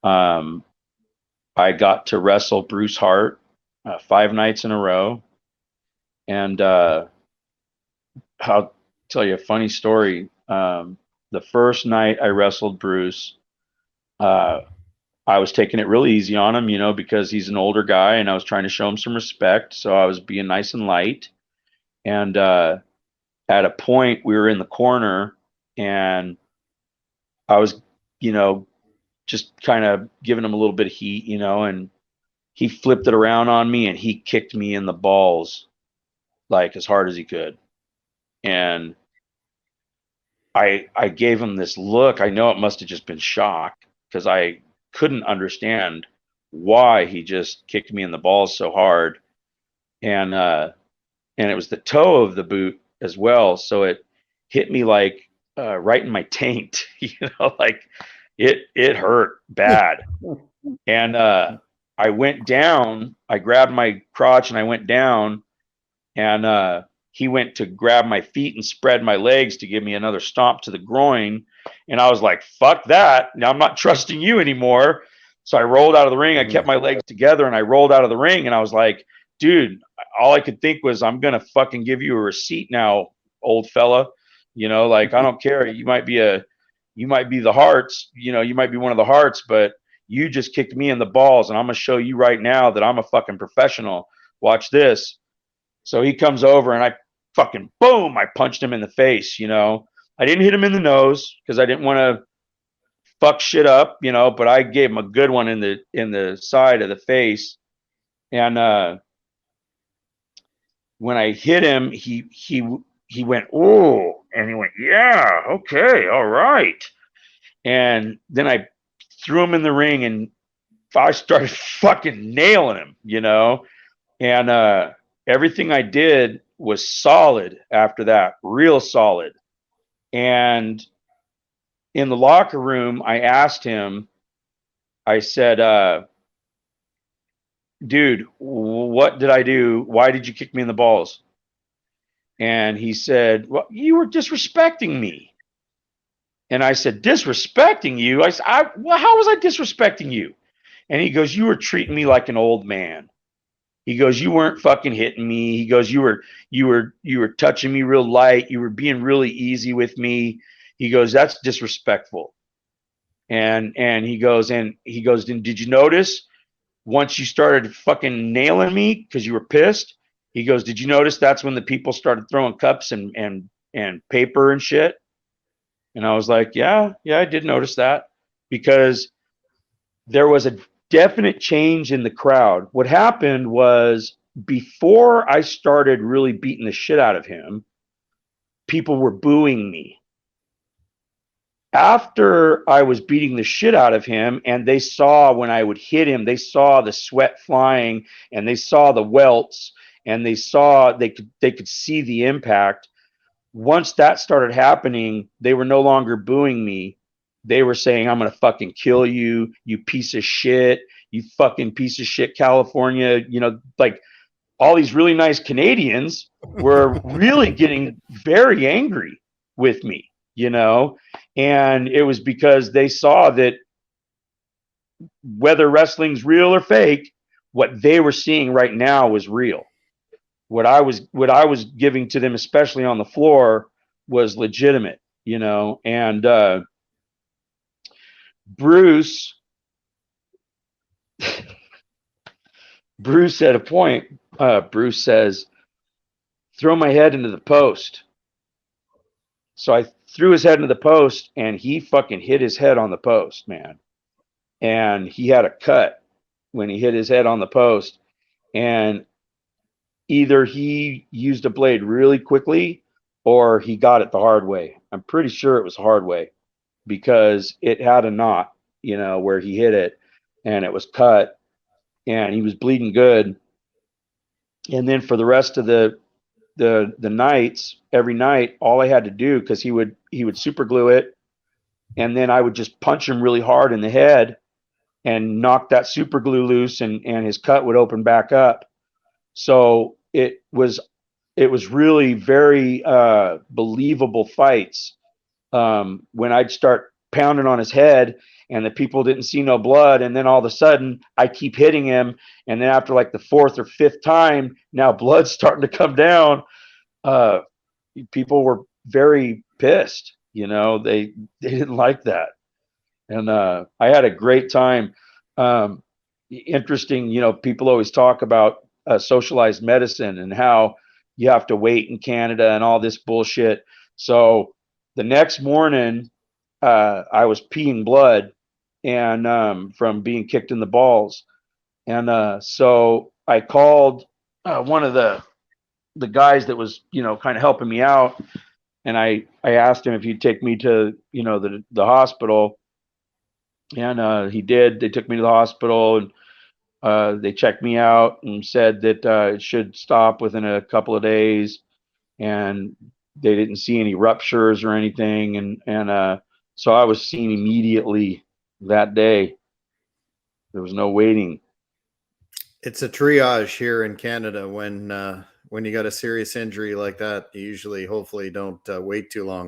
Um, I got to wrestle Bruce Hart 5 nights in a row, and I'll tell you a funny story. The first night I wrestled Bruce, uh, I was taking it really easy on him, because he's an older guy, and I was trying to show him some respect. So I was being nice and light. And at a point, we were in the corner, and I was, you know, just kind of giving him a little bit of heat, and he flipped it around on me and he kicked me in the balls like as hard as he could. And I gave him this look. I know it must have just been shock because I couldn't understand why he just kicked me in the balls so hard. And it was the toe of the boot as well, so it hit me like right in my taint, like it hurt bad. And I went down, I grabbed my crotch and I went down, and he went to grab my feet and spread my legs to give me another stomp to the groin. And I was like, fuck that. Now I'm not trusting you anymore. So I rolled out of the ring. I kept my legs together and I rolled out of the ring. And I was like, dude, all I could think was, I'm going to fucking give you a receipt now, old fella. Like, I don't care. You might be the Hearts, you might be one of the Hearts, but you just kicked me in the balls. And I'm going to show you right now that I'm a fucking professional. Watch this. So he comes over and I fucking boom, I punched him in the face. I didn't hit him in the nose because I didn't want to fuck shit up, but I gave him a good one in the side of the face. And when I hit him, he went, oh, and he went, yeah, okay, all right. And then I threw him in the ring and I started fucking nailing him. And everything I did was solid after that, real solid. And in the locker room, I asked him, I said, dude, what did I do? Why did you kick me in the balls? And he said, well, you were disrespecting me. And I said, disrespecting you? I said, well, how was I disrespecting you? And he goes, you were treating me like an old man. He goes, you weren't fucking hitting me. He goes, you were touching me real light. You were being really easy with me. He goes, that's disrespectful. And he goes, and did you notice once you started fucking nailing me because you were pissed? He goes, did you notice that's when the people started throwing cups and paper and shit? And I was like, yeah, I did notice that, because there was a definite change in the crowd. What happened was, before I started really beating the shit out of him, people were booing me. After I was beating the shit out of him and they saw when I would hit him, they saw the sweat flying and they saw the welts and they could see the impact. Once that started happening, they were no longer booing me. They were saying, I'm going to fucking kill you, you piece of shit, you fucking piece of shit, California. Like, all these really nice Canadians were really getting very angry with me, and it was because they saw that whether wrestling's real or fake, what they were seeing right now was real. What I was giving to them, especially on the floor, was legitimate, and Bruce at a point, Bruce says, throw my head into the post. So I threw his head into the post and he fucking hit his head on the post, man. And he had a cut when he hit his head on the post. And either he used a blade really quickly or he got it the hard way. I'm pretty sure it was the hard way, because it had a knot, where he hit it, and it was cut and he was bleeding good. And then for the rest of the nights, every night, all I had to do, because he would super glue it, and then I would just punch him really hard in the head and knock that super glue loose, and his cut would open back up. So it was really very believable fights when I'd start pounding on his head, and the people didn't see no blood. And then all of a sudden, I keep hitting him, and then after like the fourth or fifth time, now blood's starting to come down. Uh, People were very pissed. They didn't like that, and I had a great time. Um, Interesting, people always talk about socialized medicine and how you have to wait in Canada and all this bullshit. So the next morning, I was peeing blood and from being kicked in the balls, and so I called one of the guys that was kind of helping me out, and I asked him if he'd take me to the hospital, and he did. They took me to the hospital, and they checked me out and said that it should stop within a couple of days, and they didn't see any ruptures or anything, and so I was seen immediately that day. There was no waiting. It's a triage here in Canada when you got a serious injury like that. You usually, hopefully, don't wait too long.